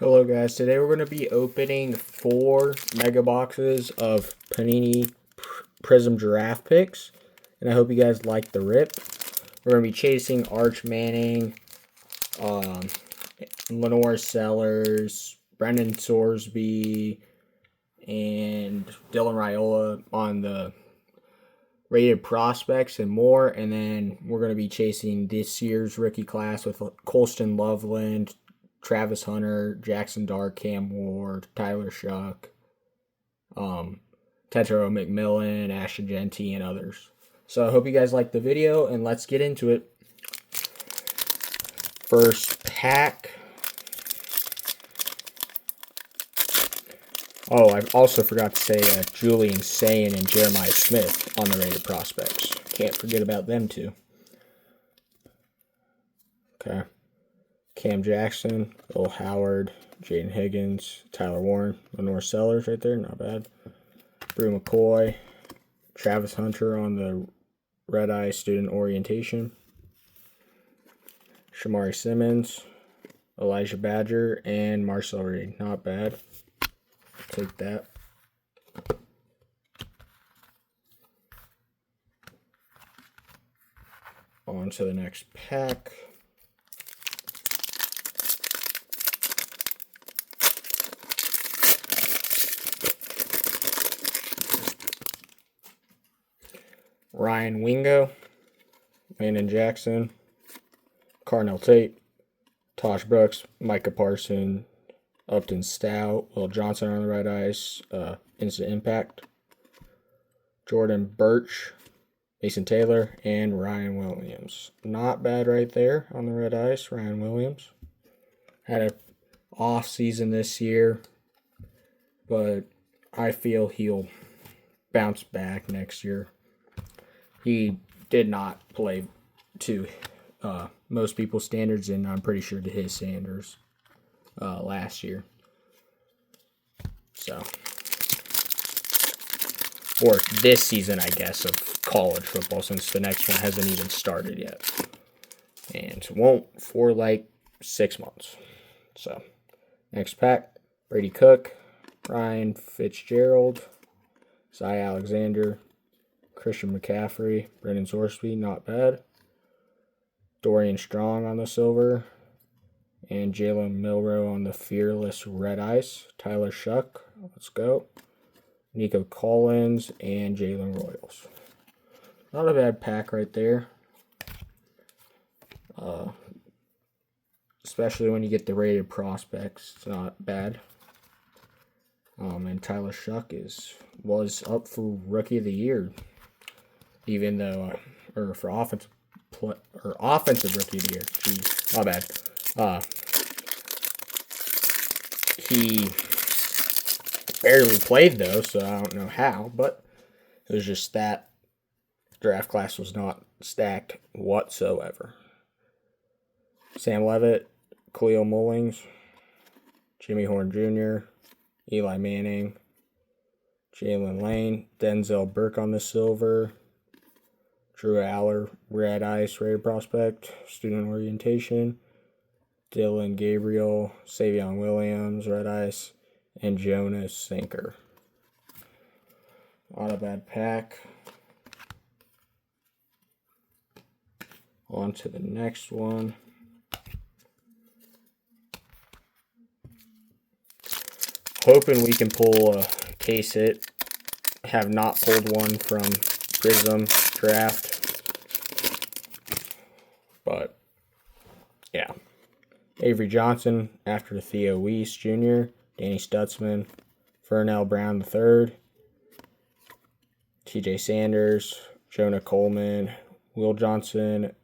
Hello guys, today we're going to be opening 4 mega boxes of Panini Prizm Giraffe picks, and I hope you guys like the rip. We're going to be chasing Arch Manning, Lenore Sellers, Brendan Sorsby, and Dylan Raiola on the rated prospects and more, and then we're going to be chasing this year's rookie class with Colston Loveland, Travis Hunter, Jackson Dart, Cam Ward, Tyler Shuck, Tetro McMillan, Ashton Genty, and others. So I hope you guys like the video, and let's get into it. First pack. Oh, I also forgot to say Julian Sayin and Jeremiah Smith on the rated prospects. Can't forget about them too. Okay. Cam Jackson, Will Howard, Jaden Higgins, Tyler Warren, Lenore Sellers right there, not bad. Brew McCoy, Travis Hunter on the Red Eye Student Orientation. Shamari Simmons, Elijah Badger, and Marcel Reed. Not bad. Take that. On to the next pack. Ryan Wingo, Landon Jackson, Carnell Tate, Tosh Brooks, Micah Parson, Upton Stout, Will Johnson on the Red Ice, Instant Impact, Jordan Birch, Mason Taylor, and Ryan Williams. Not bad right there on the Red Ice, Ryan Williams. Had an off season this year, but I feel he'll bounce back next year. He did not play to most people's standards, and I'm pretty sure to his standards last year. So, or this season, I guess, of college football, since the next one hasn't even started yet. And won't for like 6 months. So, next pack, Brady Cook, Ryan Fitzgerald, Cy Alexander, Christian McCaffrey, Brendan Sorsby, not bad. Dorian Strong on the silver. And Jalen Milroe on the Fearless Red Ice. Tyler Shuck, let's go. Nico Collins and Jalen Royals. Not a bad pack right there. Especially when you get the rated prospects, it's not bad. And Tyler Shuck was up for Rookie of the Year. Even though, or for offensive Rookie of the Year. Geez, not bad. He barely played though, so I don't know how, but it was just that draft class was not stacked whatsoever. Sam Levitt, Khalil Mullings, Jimmy Horn Jr., Eli Manning, Jalen Lane, Denzel Burke on the silver, Drew Aller, Red Ice, rated prospect, student orientation, Dylan Gabriel, Savion Williams, Red Ice, and Jonas Sinker. Not a bad pack. On to the next one. Hoping we can pull a case hit. Have not pulled one from Prizm Draft. But, yeah. Avery Johnson after Theo Weiss Jr., Danny Stutzman, Fernell Brown III, TJ Sanders, Jonah Coleman, Will Johnson,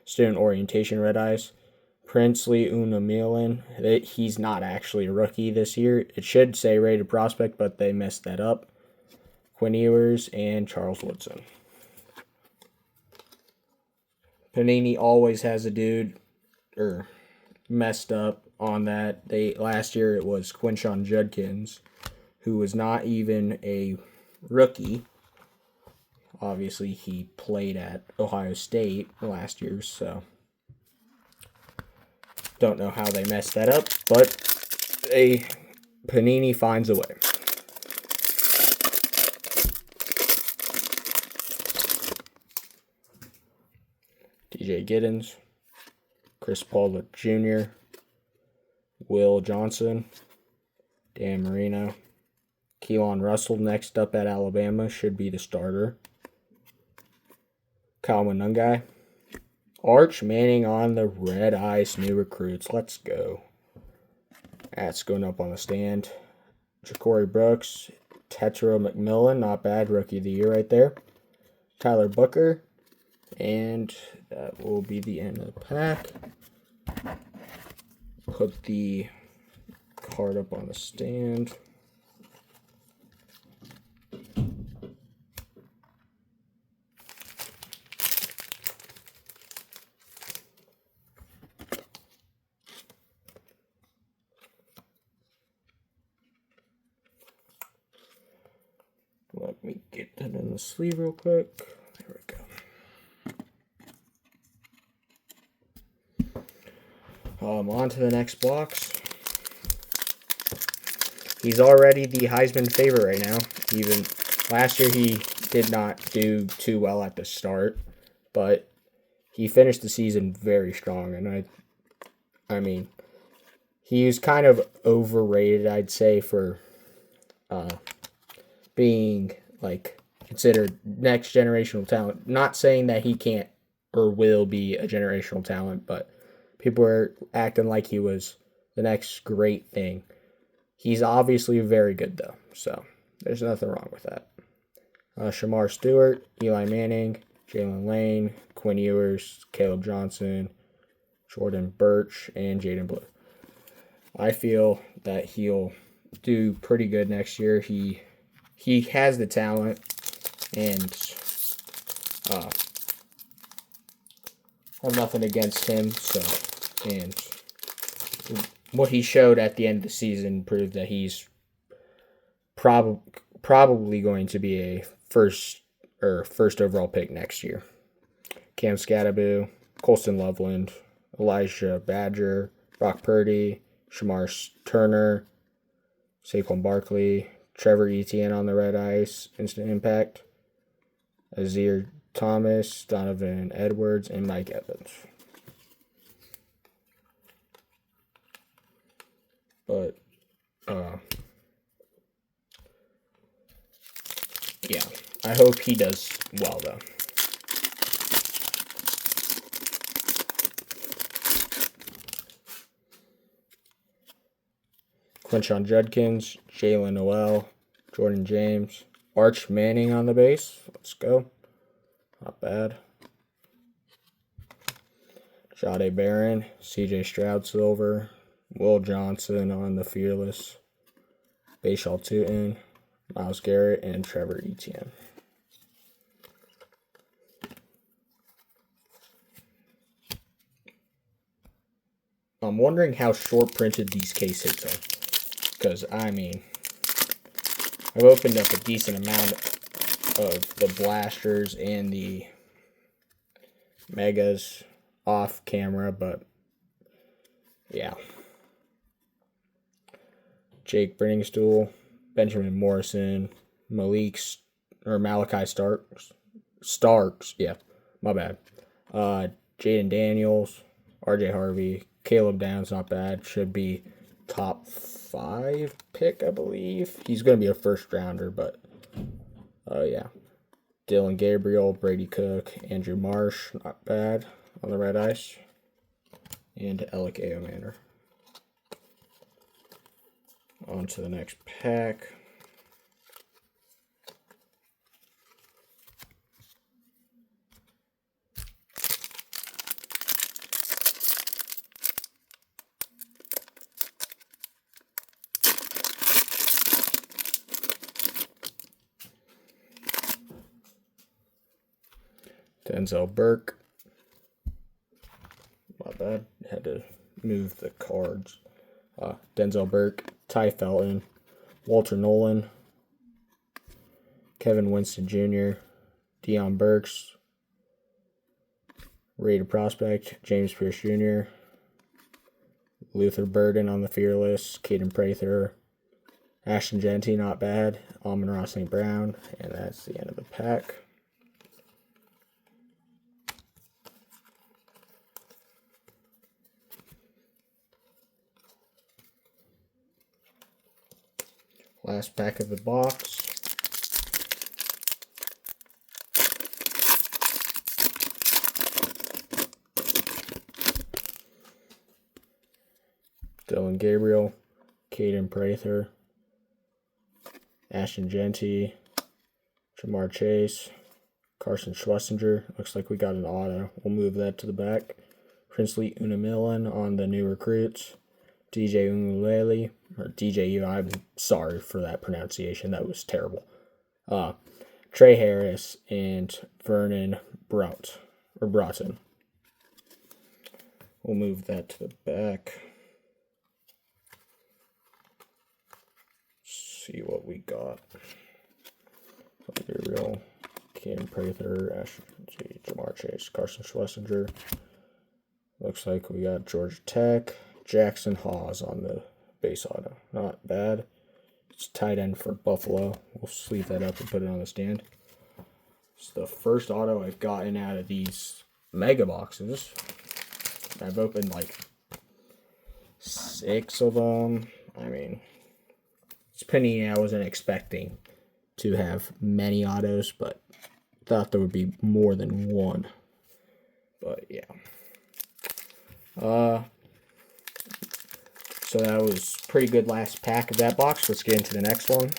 student orientation Red Ice, Princely Unamilan. He's not actually a rookie this year. It should say rated prospect, but they messed that up. Quinn Ewers and Charles Woodson. Panini always has a dude messed up on that. Last year it was Quinshon Judkins, who was not even a rookie. Obviously, he played at Ohio State last year, so Don't know how they messed that up, but Panini finds a way. DJ Giddens, Chris Paul Jr., Will Johnson, Dan Marino, Keelan Russell next up at Alabama should be the starter. Kyle Monungai, Arch Manning on the red ice, new recruits. Let's go. That's going up on the stand. Ja'Cory Brooks, Tetro McMillan, not bad, rookie of the year right there. Tyler Booker, and that will be the end of the pack. Put the card up on the stand. Let me get that in the sleeve real quick. There we go. On to the next box. He's already the Heisman favorite right now. Even last year he did not do too well at the start, but he finished the season very strong. And I mean, he was kind of overrated, I'd say, for being like considered next generational talent. Not saying that he can't or will be a generational talent, but people are acting like he was the next great thing. He's obviously very good, though, so there's nothing wrong with that. Shamar Stewart, Eli Manning, Jalen Lane, Quinn Ewers, Caleb Johnson, Jordan Birch, and Jaden Blue. I feel that he'll do pretty good next year. He has the talent, and have nothing against him. So, and what he showed at the end of the season proved that he's probably going to be a first overall pick next year. Cam Scatteraboo, Colston Loveland, Elijah Badger, Brock Purdy, Shamar Turner, Saquon Barkley, Trevor Etienne on the red ice, instant impact, Azir Thomas, Donovan Edwards, and Mike Evans. But, yeah, I hope he does well, though. Quinshon Judkins, Jalen Noel, Jordan James, Arch Manning on the base. Let's go. Not bad. Jade Barron, CJ Stroud silver, Will Johnson on the fearless, Bashal Tootin, Myles Garrett, and Trevor Etienne. I'm wondering how short printed these case hits are. Because, I mean, I've opened up a decent amount of the blasters and the megas off camera, but yeah. Jake Brenningstool, Benjamin Morrison, Malachi Starks, yeah, my bad. Jaden Daniels, RJ Harvey, Caleb Downs, not bad. Should be top 5 pick, I believe. He's going to be a first rounder, but yeah. Dylan Gabriel, Brady Cook, Andrew Marsh, not bad on the red ice. And Alec Aomander. On to the next pack. Denzel Burke. My bad. Had to move the cards. Denzel Burke, Ty Felton, Walter Nolan, Kevin Winston Jr., Deion Burks, rated prospect, James Pierce Jr., Luther Burden on the Fearless, Caden Prather, Ashton Genty, not bad, Amon-Ra St. Brown, and that's the end of the pack. Last pack of the box. Dylan Gabriel, Caden Prather, Ashton Genty, Jamar Chase, Carson Schlesinger. Looks like we got an auto. We'll move that to the back. Princely Unamilan on the new recruits. DJ Umulele, or DJU, I'm sorry for that pronunciation. That was terrible. Trey Harris and Vernon Broughton. We'll move that to the back. See what we got. Gabriel, Cam Prather, Ashton, Jamar Chase, Carson Schlesinger. Looks like we got Georgia Tech, Jackson Hawes on the base auto. Not bad. It's tight end for Buffalo. We'll sleeve that up and put it on the stand. It's the first auto I've gotten out of these mega boxes. I've opened like 6 of them. I mean, it's Panini. I wasn't expecting to have many autos, but thought there would be more than one. But yeah. So that was pretty good last pack of that box. Let's get into the next one.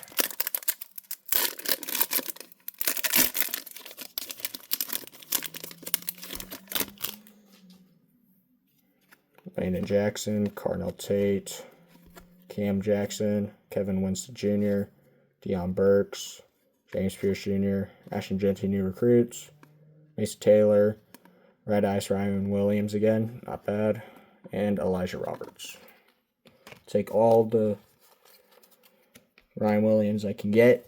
Landon Jackson, Carnell Tate, Cam Jackson, Kevin Winston Jr., Deion Burks, James Pierce Jr., Ashton Genty, new recruits, Mason Taylor, Red Ice Ryan Williams again, not bad, and Elijah Roberts. Take all the Ryan Williams I can get.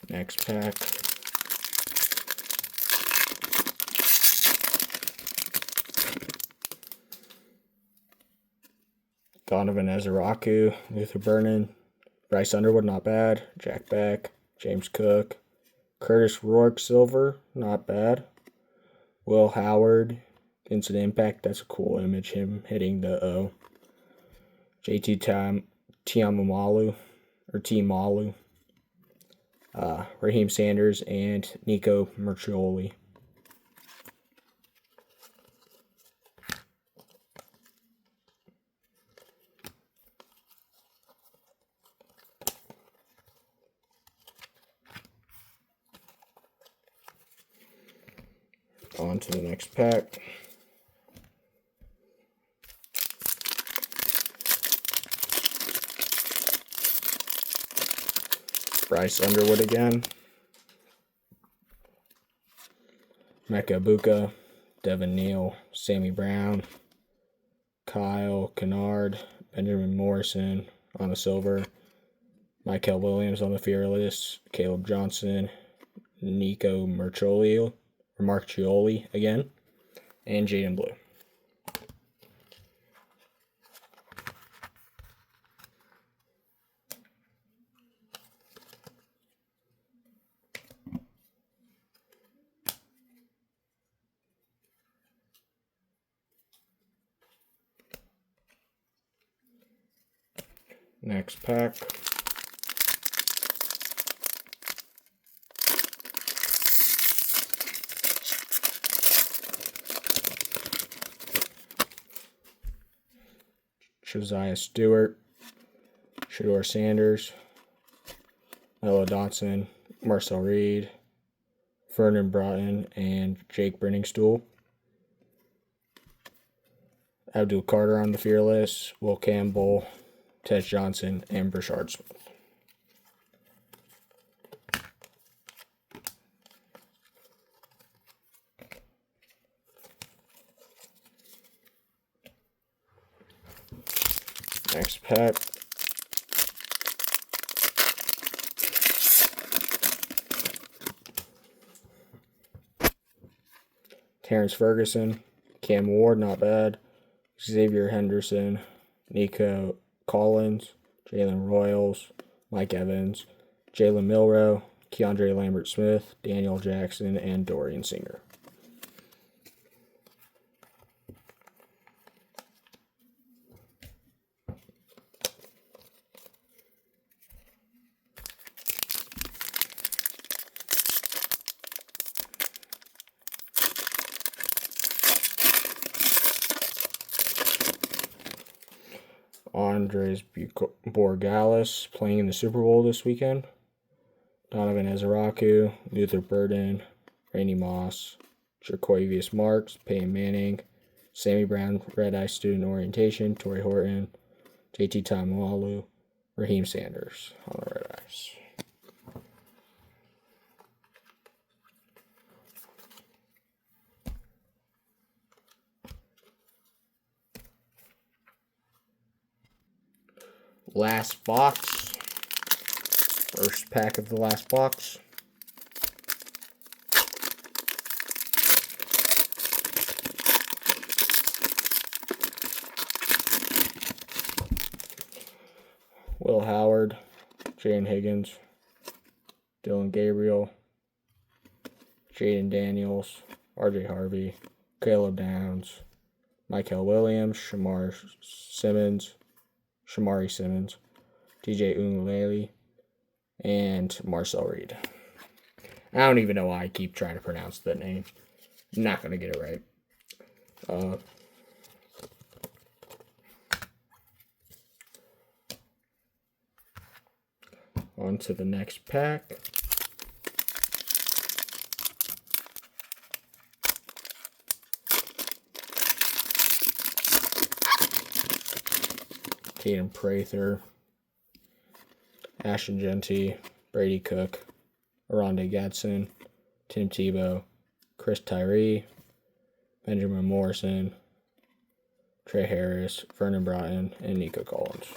Next pack. Donovan Ezeraku, Luther Burden, Bryce Underwood, not bad. Jack Beck, James Cook, Curtis Rourke Silver, not bad. Will Howard, Instant Impact, that's a cool image, him hitting the O. JT Tiamumalu, or Timalu, Raheem Sanders, and Nico Mercioli. On to the next pack. Bryce Underwood again. Mecca Buka, Devin Neal, Sammy Brown, Kyle Kennard, Benjamin Morrison on the silver, Michael Williams on the Fearless, Caleb Johnson, Nico Marchioli again, and Jaden Blue. Next pack. Josiah Stewart, Shador Sanders, Mello Dotson, Marcel Reed, Vernon Broughton, and Jake Brenningstool. Abdul Carter on the Fearless, Will Campbell, Ted Johnson, and Brashard Smith. Next pack. Terrence Ferguson, Cam Ward, not bad. Xavier Henderson, Nico Collins, Jalen Royals, Mike Evans, Jalen Milroe, Keandre Lambert-Smith, Daniel Jackson, and Dorian Singer. Andres Borgalis playing in the Super Bowl this weekend. Donovan Ezeraku, Luther Burden, Randy Moss, Jerquavius Marks, Peyton Manning, Sammy Brown, Red Eye Student Orientation, Torrey Horton, JT Tamawalu, Raheem Sanders on the Red Eyes. Last box. First pack of the last box. Will Howard, Jane Higgins, Dylan Gabriel, Jaden Daniels, RJ Harvey, Caleb Downs, Michael Williams, Shamari Simmons, DJ Uunglele, and Marcel Reed. I don't even know why I keep trying to pronounce that name. I'm not going to get it right. On to the next pack. Caden Prather, Ashton Genty, Brady Cook, Aronde Gadsden, Tim Tebow, Chris Tyree, Benjamin Morrison, Trey Harris, Vernon Broughton, and Nico Collins.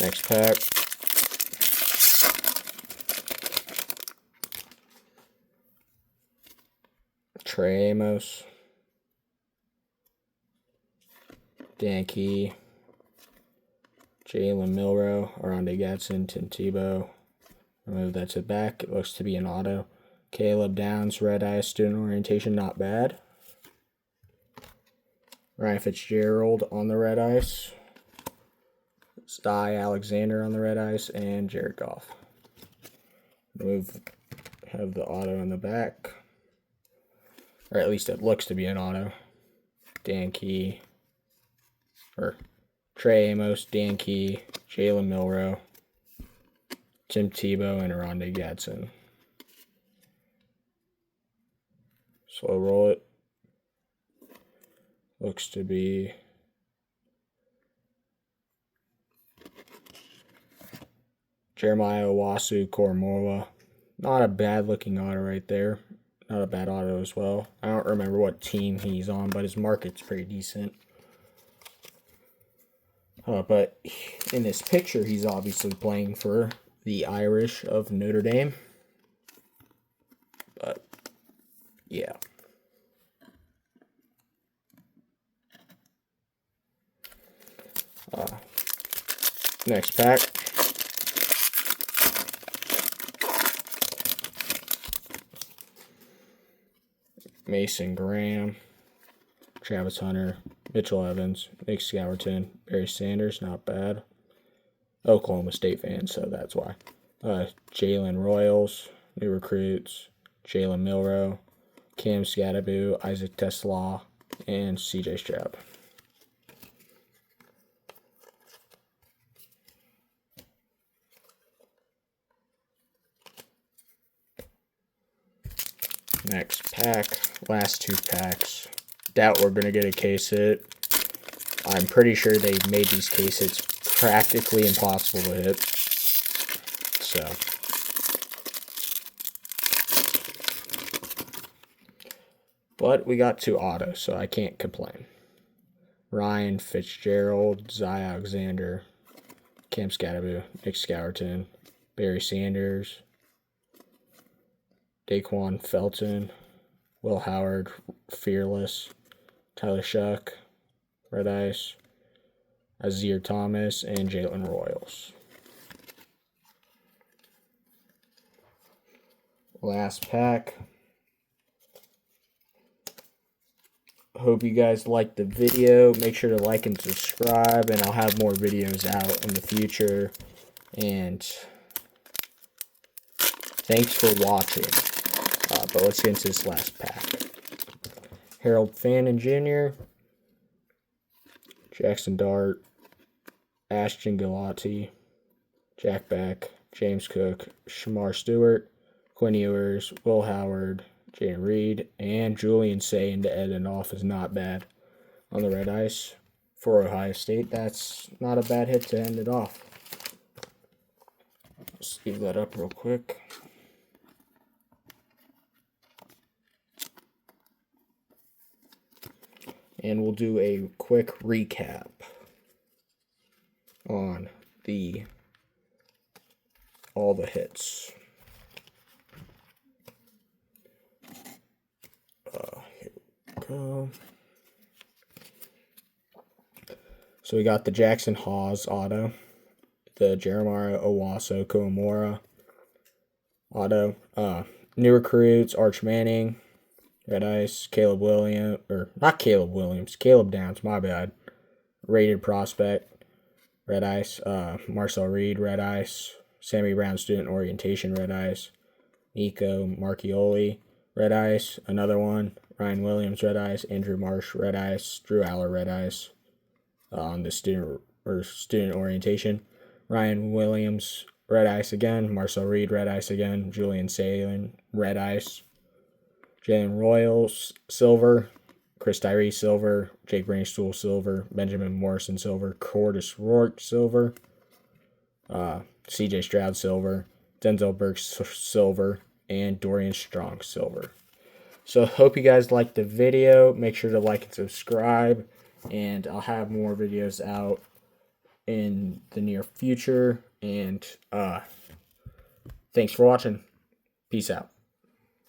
Next pack. Trey Amos, Dan Key, Jalen Milroe, Aronde Gadsden, Tim Tebow. Remove that to the back. It looks to be an auto. Caleb Downs, Red Eye Student Orientation, not bad. Ryan Fitzgerald on the Red Ice. Sty Alexander on the Red Ice, and Jared Goff. Have the auto in the back. Or at least it looks to be an auto. Dan Key. Or Trey Amos, Dan Key, Jalen Milroe, Tim Tebow, and Aronde Gadsden. Slow roll it. Looks to be Jeremiah Owasu Koromoa. Not a bad looking auto right there. Not a bad auto as well. I don't remember what team he's on, but his market's pretty decent. But in this picture, he's obviously playing for the Irish of Notre Dame. But, yeah. Next pack. Mason Graham, Travis Hunter, Mitchell Evans, Nick Scourton, Barry Sanders, not bad. Oklahoma State fan, so that's why. Jalen Royals, new recruits, Jalen Milroe, Cam Scadaboo, Isaac Tesla, and CJ Stroud. Next pack, last two packs. Doubt we're going to get a case hit. I'm pretty sure they made these cases practically impossible to hit. So, but we got 2 autos, so I can't complain. Ryan Fitzgerald, Zy Alexander, Cam Scatterby, Nick Scourton, Barry Sanders, Daquan Felton, Will Howard, Fearless, Tyler Shuck, Red Ice, Azir Thomas, and Jalen Royals. Last pack. Hope you guys liked the video. Make sure to like and subscribe, and I'll have more videos out in the future. And thanks for watching. But let's get into this last pack. Harold Fannin Jr., Jackson Dart, Ashton Galati, Jack Beck, James Cook, Shamar Stewart, Quinn Ewers, Will Howard, Jane Reed, and Julian Sayin to end it off is not bad on the red ice for Ohio State. That's not a bad hit to end it off. Let's leave that up real quick. And we'll do a quick recap on all the hits. Here we go. So we got the Jackson Hawes auto, the Jeremiah Owasso Komora auto, new recruits, Arch Manning, Red Ice, Caleb Downs, my bad. Rated prospect, Red Ice, Marcel Reed, Red Ice, Sammy Brown, Student Orientation, Red Ice, Nico Marchioli, Red Ice, another one, Ryan Williams, Red Ice, Andrew Marsh, Red Ice, Drew Aller, Red Ice, on the Student Orientation, Ryan Williams, Red Ice again, Marcel Reed, Red Ice again, Julian Sayin, Red Ice, Jalen Royals, Silver, Chris Tyree, Silver, Jake Brainstool, Silver, Benjamin Morrison, Silver, Cordis Rourke, Silver, CJ Stroud, Silver, Denzel Burks, Silver, and Dorian Strong, Silver. So hope you guys liked the video. Make sure to like and subscribe, and I'll have more videos out in the near future. And thanks for watching. Peace out.